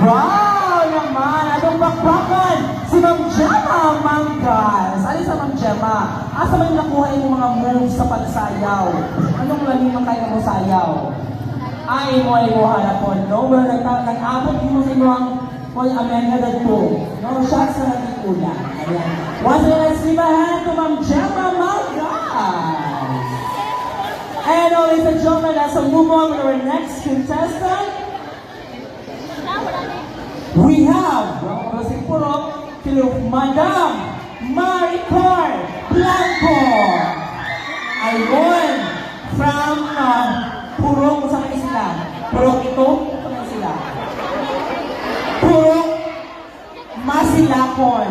Wow naman! Atong bakbakan si Ma'am Gemma Mangas. Alin sa Ma'am Gemma? Asa may nakuha yung mga moves sa pagsayaw? Anong lamin man kayo mo sayaw? Ay mo harapon, no? Well, nag-abot mo sa inyo ang amenidad po. No, shots sa natikula. Ayan. Once again, let's give a hand to Ma'am Gemma Mangas. And ladies and gentlemen, let's move on with our next contestant. We have, si Purok, Madam Maricar Blanco. Ayun, from Purok, saan kayo sila? Purok ito? Saan kayo sila? Purok Masilapon.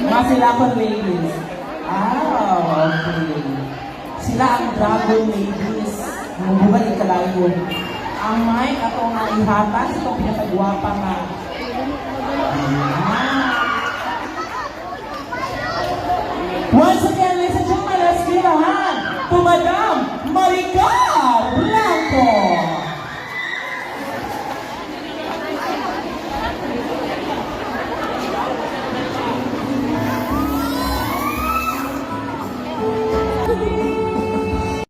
Masilapon ladies. Okay. Sila ang Dragon ladies. Mabuhay ikalayo. Ang mic ato nga ihatan sa itong pinakagwapa nga. Once again, ladies and gentlemen, let's give a hand to Madam